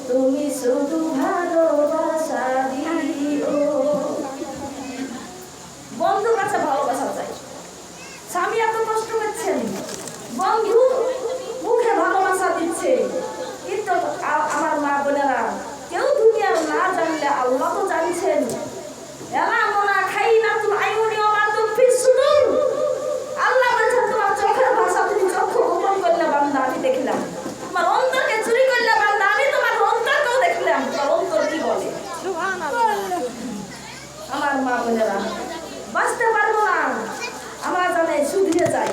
তুমি শুধু ভালোবাসা দিও। বন্ধুর কাছে ভালোবাসা চাই। স্বামী এত কষ্ট করছেন, বন্ধু মুখে ভালোবাসা দিচ্ছে, কিন্তু আমার মা বোনেরা কেউ দুনিয়ার না জানলে আল্লাহ তো জানছেন। আল্লাহ বলছেন তোমার চোখের ভাষা তুমি চক্ষু গোপন করলে বান্দা আমি দেখলাম, তোমার অন্তরকে চুরি করলে বান্দা আমি তোমার অন্তরকেও দেখলাম, তোমার অন্তর কি বলে। আমার মা বোনেরা বাঁচতে পারবো না, আমরা জানে শুধরে যাই,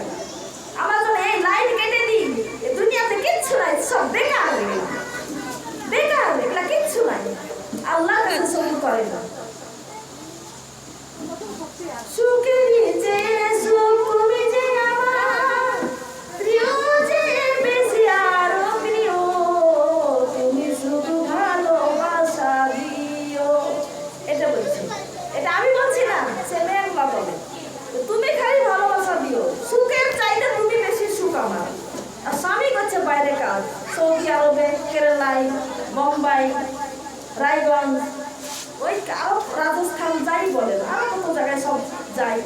আমরা জানে এই লাইট কেটে দিই, এই দুনিয়াতে কিচ্ছু নাই, সব বেকার বেকার, এগুলা কিচ্ছু নাই। আল্লাহ কাছে সবুর করে না। সুখের যে সুখ তুমি যে আমার প্রিয়, যে বেশি আরো প্রিয়, তুমি শুধু ভালোবাসা দিও। এটা বলছি, এটা আমি বলছি না, সে মেঘলা বলে তুমি খালি ভালোবাসা দিও, সুখের চাইতে তুমি বেশি সুখ আমার। আর স্বামী করছে বাইরে কাজ, সৌদি আরবে, কেরালায়, মুম্বাই, রায়গঞ্জ, ওই আরো রাজস্থান যাই বলেন, আরো কত জায়গায় সব যাই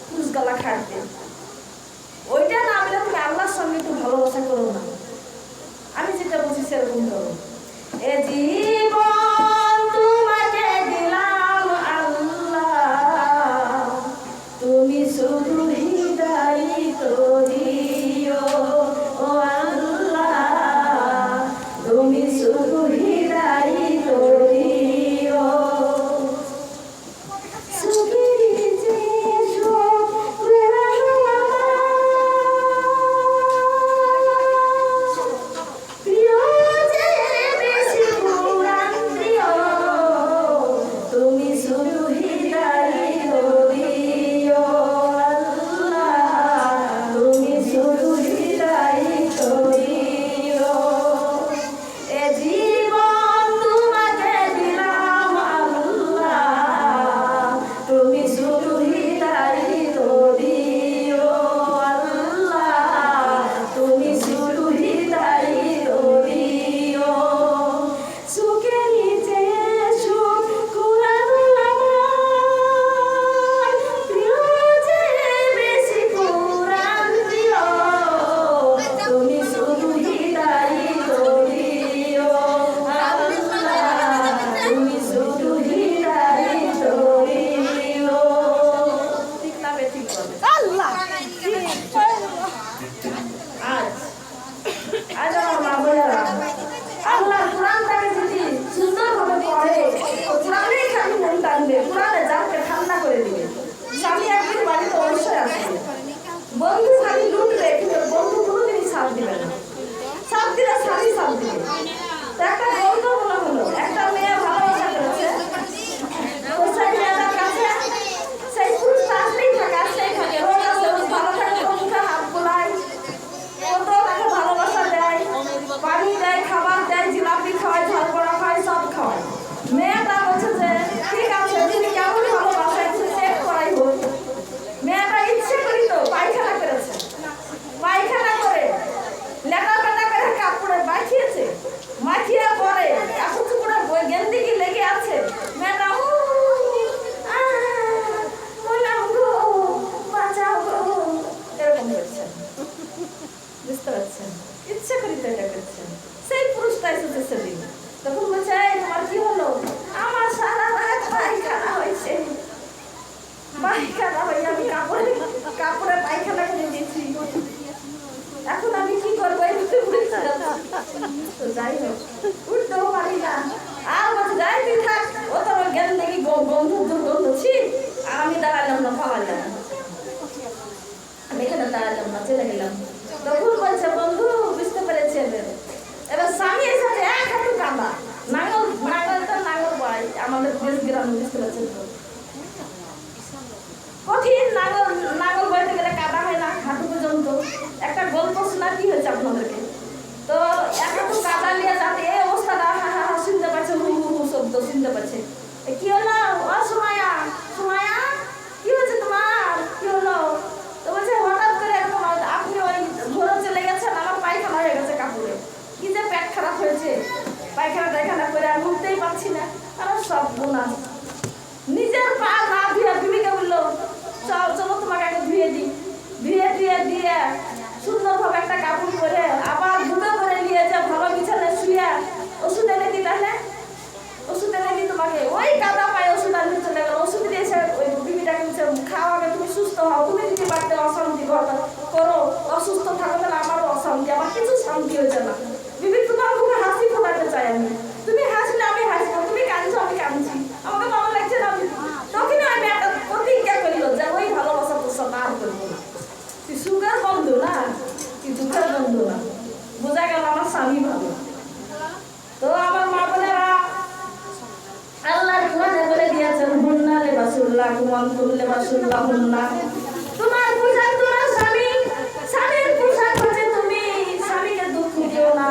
কুচগালা খাটতে। ওইটা না আমি তুমি আল্লাহর সঙ্গে একটু ভালোবাসা করো না, আমি যেটা বলছি সেরকম করো। এ জীবন তোমাকে দিলাম আল্লাহ, তুমি শুধু হৃদয় দিও, ও আল্লাহ তুমি শুধু হৃদয় দিও। বন্ধু খালি লুটবে, কিন্তু বন্ধু কোনোদিনই সাথ দিবে না, সাথ দিলে স্বামী সাথ দিবে। একটা গল্প মনে হলো, একটা মেয়ে ভালোবাসা করেছে, তো সেই মেয়েটার কাছে সেই পুরুষটা আসতেই থাকে, রোজ আসে, ভালো থাকে, মুখে হাত বোলায়, কত তাকে ভালোবাসা দেয়, পানি দেয়, খাবার দেয়, জিলাপি খাওয়ায়, ঝালপড়া খাওয়ায়, সব খাওয়ায়। মেয়েটা বলছে যে ঠিক আছে, তুমি কেমন ভালোবাসা একটু চেক করাই হোক। মেয়েটা ইচ্ছে করি তো পায়খানা করেছে, পায়খানা করে লেটা পেটা করে কাপড়ে মাখিয়েছে, মাখিয়ে পরে কাপড় চুপড়ে গেন্দি কি লেগে আছে। মেয়েটা এরকম করছে, বুঝতে পারছেন? ইচ্ছে করি তো এটা করছেন। সেই পুরুষটা এসেছে সেদিন, তখন বলছে তোমার কি হলো? আমার সারা রাত পায়খানা হয়েছে, পায়খানা হয়ে আমি কাপড়ে পায়খানা করে দিয়েছি, এখন আমি কি করবো? যাই হোক, উঠতেও পারি না। আর বলছে যাই তুই থাক, ও তো গেল দেখি বন্ধু দুর্গন্ধ ছি, আর আমি দাঁড়ালাম না, পালালাম, আমি এখানে দাঁড়ালাম না, চলে গেলাম। তখন বলছে বন্ধু বুঝতে পেরেছে। এবার স্বামী এসে এক হাঁটু কাঁদা, নাঙ্গলটা নাঙ্গল বয় আমাদের দেশ গ্রাম, বুঝতে পারছেন তো কঠিন নাঙ্গল বইতে গেলে কাদা হয় না হাঁটু পর্যন্ত। একটা গল্প শোনা কি হয়েছে আপনাদেরকে, তো এক হাঁটু কাদা নিয়ে যাতে এই অবস্থাটা শুনতে পাচ্ছে, হু হু হু শব্দ শুনতে পাচ্ছে। কি হলো ও সুমায়া, সুমায়া কি হয়েছে তোমার, কি হলো? তো বলছে হঠাৎ করে এরকম আপনি ওই ঘোরে চলে গেছেন, আমার পায়খানা হয়ে গেছে কাপড়ে, কি যে পেট খারাপ হয়েছে। আনতুম লিবাসুল লাহুন্না। তোমার পোশাক তোমার স্বামী, স্বামীর পোশাক হচ্ছে তুমি। স্বামীকে দুঃখ দিও না।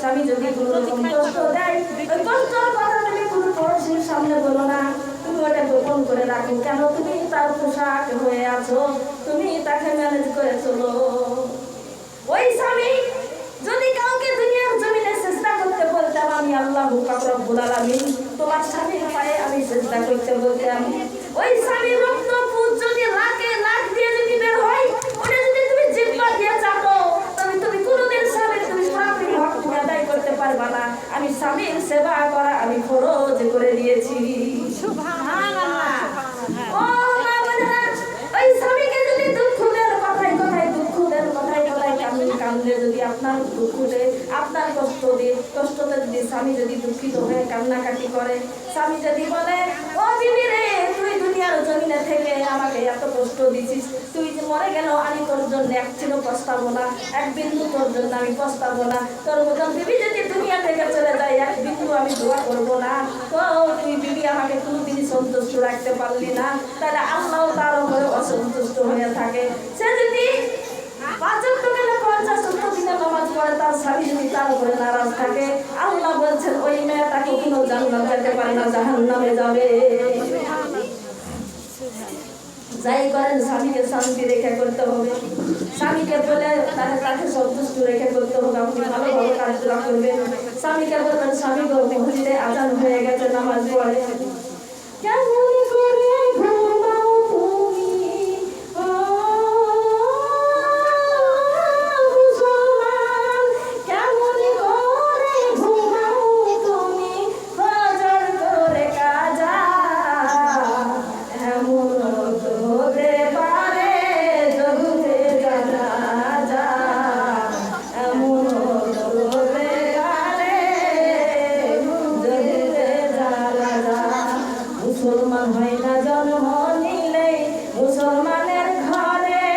স্বামী যদি কোনো রকম কষ্ট দেয়, ওই কষ্টের কথা তুমি কোনো পড়শির সামনে বলো না। তুমি ওটা গোপন করে রাখো। কেন? তুমি তার পোশাক হয়ে আছো, তুমি তাকে ম্যানেজ করে চলো। ওই স্বামী যদি কাউকে দুনিয়ার জমিনে চেষ্টা করতে বলতাম, আমি আল্লাহু পাক রব্বুল আলামিন তোমার স্বামীর পায়ে আমি চেষ্টা করতে বলতাম, ওই স্বামীর রক্ত পুঁজ যদি লাখে লাখ দিয়ে যদি বের হয়, ওটা যদি তুমি জিহ্বা দিয়ে চাটো, তবে তুমি কোনোদিন স্বামীর তুমি পুরোপুরি হক তুমি আদায় করতে পারবা না। আমি স্বামীর সেবা করা আমি ফরজ করে দিয়েছি। সুবহানাল্লাহ। ও মা বোনেরা, ওই স্বামীকে যদি দুঃখ দেন, কথায় কথায় দুঃখ দেন, কথায় কথায় কান্দে যদি আপনার দুঃখ দেয়, আপনার কষ্টতে যদি স্বামী যদি দুঃখিত হয়ে কান্নাকাটি করে, স্বামী যদি বলে, ও বিবি রে, তুই দুনিয়ার জমিনে থেকে আমাকে এত কষ্ট দিছিস, তুই যে মরে গেল আমি তোর জন্য এক চিরো পস্তাবো না, এক বিন্দু তোর জন্য আমি পস্তাবো না। তোর মতন বিবি যদি দুনিয়া থেকে চলে যায়, এক বিন্দু আমি দোয়া করবো না। তো তুই বিবি আমাকে কোনোদিনই সন্তুষ্ট রাখতে পারলি না, তাহলে আল্লাহ তার উপরে অসন্তুষ্ট হয়ে থাকে। সে যদি ৫ ওয়াক্ত গেলে ৫০ ওয়াক্ত দিনে নামাজ পড়ে, তার স্বামী যদি তার উপরে নারাজ থাকে, আল্লাহ বলছেন ওই মেয়েটা কখনো জান্নাত যেতে পারে না, জাহান্নামে যাবে। যাই করেন স্বামীকে শান্তি রেখে করতে হবে। স্বামীকে বলে তাকে সন্তুষ্ট রেখে করতে হবে। আপনি ভালোভাবে কাজগুলো করবেন। স্বামীকে বলবেন, স্বামী গো, মসজিদে আজান হয়ে গেছে, নামাজ পড়ে। কেমন করে ঘুমাও তুমি ও মুসলমান, কেমন করে ঘুমাও তুমি ফজর করে কাজা, এমন হতে পারে জহুরে জানাজা, এমন হতে পারে জহুরে জানাজা। মুসলমান হয় না জন্ম নিলেই মুসলমানের ঘরে,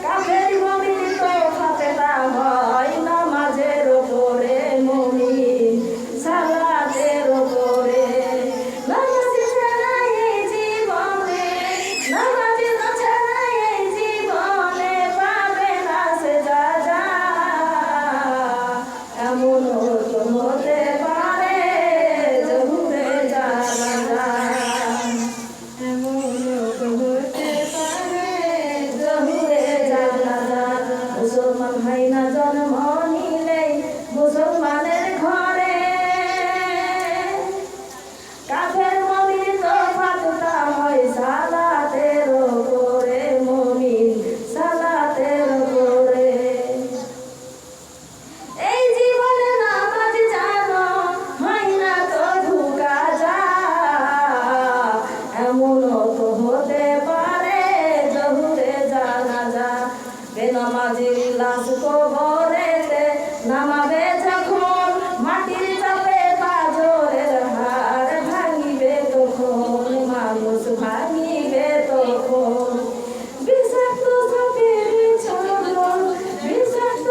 কাফের মুমিন তো ফাতেহা হয় নামাজের ওপরে, মুমিন সালাতের ওপরে। নামাজ ছাড়া এই জীবনে, নামাজ ছাড়া এই জীবনে পাবে না সে যা, এমন হতে পারে জহুরে জানাজা, এমন হতে পারে জহুরে জানাজা। মুসলমান হয় না জন্ম নিলেই মুসলমানের ঘরে, কাফের মুমিন তো ফাতেহা হয় সালাতের ওপরে, মুমিন সালাতের ওপরে। এই জীবনে নামাজ জানো হয় না তো ঢুকা যা, এমন তো হতে পারে জহুরে জানাজা। বেনামাজির লাশ কবরেতে নামাবে যখন, মাটির চাপে পাঁজরের হাড় ভাঙিবে তখন, মানুষ ভাঙিবে তখন। বিষাক্ত সাপের ছবল, বিষাক্ত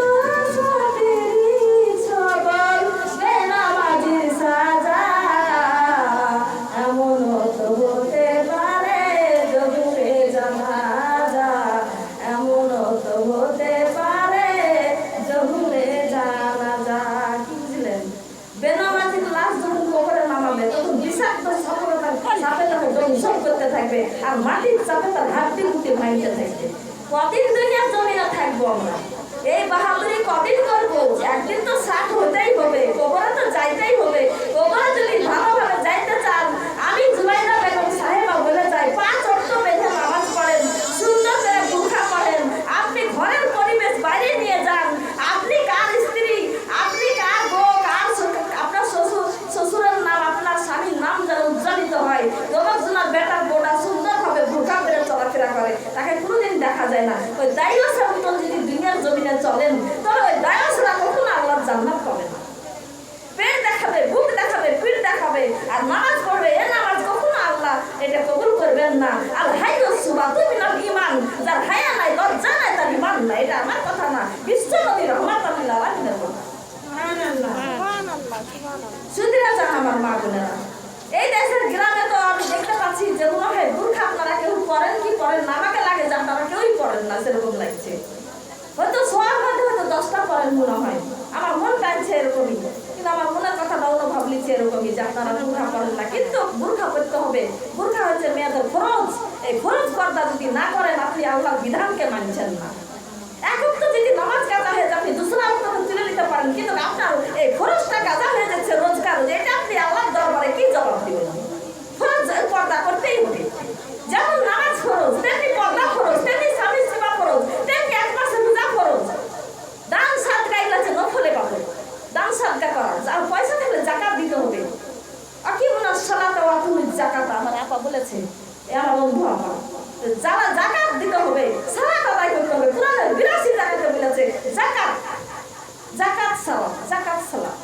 সাপের ছবল, বেনামাজির সাজা, এমন তো হতে পারে জহুরে জানাজা, এমন তো হতে পারে জহুরে জানাজা। কি বুঝলেন? বেনামাজির লাশ যখন কবরে নামাবে, তখন বিষাক্ত সাপে তাকে দংশন করতে থাকবে, আর মাটির চাপে তার হাড্ডি গুটি ভাঙতে থাকবে। কদিন দুনিয়ার জমিনে থাকবো আমরা? এই বাহাদুরি কদিন করবো? একদিন তো ষাট হতেই হবে, কবরে তো যাইতেই হবে। কবরে যদি ভালোভাবে যাইতে চান, আমি জুবাইদা বেগম সাহেবা বলে যাই, ৫ ওয়াক্ত বেঁধে নামাজ পড়েন, সুন্দর করে বুরখা পড়েন, আপনি ঘরের পরিবেশ বাইরে নিয়ে যান। আপনি কার স্ত্রী, আপনি কার বউ, আপনার শ্বশুরের নাম, আপনার স্বামীর নাম যেন উজ্জ্বলিত হয়। যুবকজনের বেটার বউটা সুন্দরভাবে বুরখা করে চলাফেরা করে, তাকে কোনোদিন দেখা যায় না। ওই দায়ুসের মতন যদি দুনিয়ার জমিনে চলেন, তবে ওই দায়ুসরা কখনো আল্লাহর জান্নাত পাবে না। পেট দেখাবে, বুক দেখাবে, পিঠ দেখাবে, আর নামাজ পড়বে, এ নামাজ কখনো আল্লাহ এটা কবুল করবেন না। আল হাইয়্যু সুবাতুন মিনাল ঈমান, যার হায়া নাই, লজ্জা নাই, তার ঈমান নাই। এটা আমার কথা না, বিশ্ব নবী রাহমাতুল লিল আলামিনের কথা। সুবহানাল্লাহ, সুবহানাল্লাহ, সুবহানাল্লাহ। সুধীরা যান আমার মা বোনেরা, এই দেশের গ্রামে তো আমি দেখতে পাচ্ছি যে মনে হয় বুরখা আপনারা কেউ পরেন কি পরেন না, আমাকে লাগে যে আপনারা কেউই পরেন না, সেরকম লাগছে। হয়তো সোয়ার মধ্যে হয়তো 10টা পরেন মনে হয়, আমার মন টানছে এরকমই, কিন্তু আমার মনের কথাটা অন্য ভাবলিছে এরকমই যে আপনারা বুরখা পরেন না, কিন্তু বুরখা পরতে হবে। বুরখা হচ্ছে মেয়েদের ফরজ, এই ফরজ পর্দা যদি না করেন আপনি আল্লাহর বিধানকে মানছেন না। এখন তো যদি নামাজ কাজা হয়ে যায় আপনি দুসরা অক্ত তুলে নিতে পারেন, কিন্তু আপনার এই ফরজটা কাজা হয়ে যাচ্ছে রোজগার, এটা আপনি আল্লাহর দরবারে কি জবাব দিবেন? ফরজ পর্দা করতেই হবে। যেমন নামাজ ফরজ, তেমনি পর্দা ফরজ, তেমনি স্বামী সেবা ফরজ, তেমনি এক মাসে রোজা ফরজ। দান সাদকা এগুলো হচ্ছে নফলে পাবে, দান সাদকা করা, আর পয়সা থাকলে যাকাত দিতে হবে। আকিমুনাস সালাতা ওয়া আতুজ যাকাত, আমার আপা বলেছে, এ আমার বন্ধু আমার, যারা যাকাত দিতে হবে, সালাত আদায় করতে হবে। কোরআনে 82 জায়গাতে বলেছে যাকাত, যাকাত সালাত, যাকাত সালাত।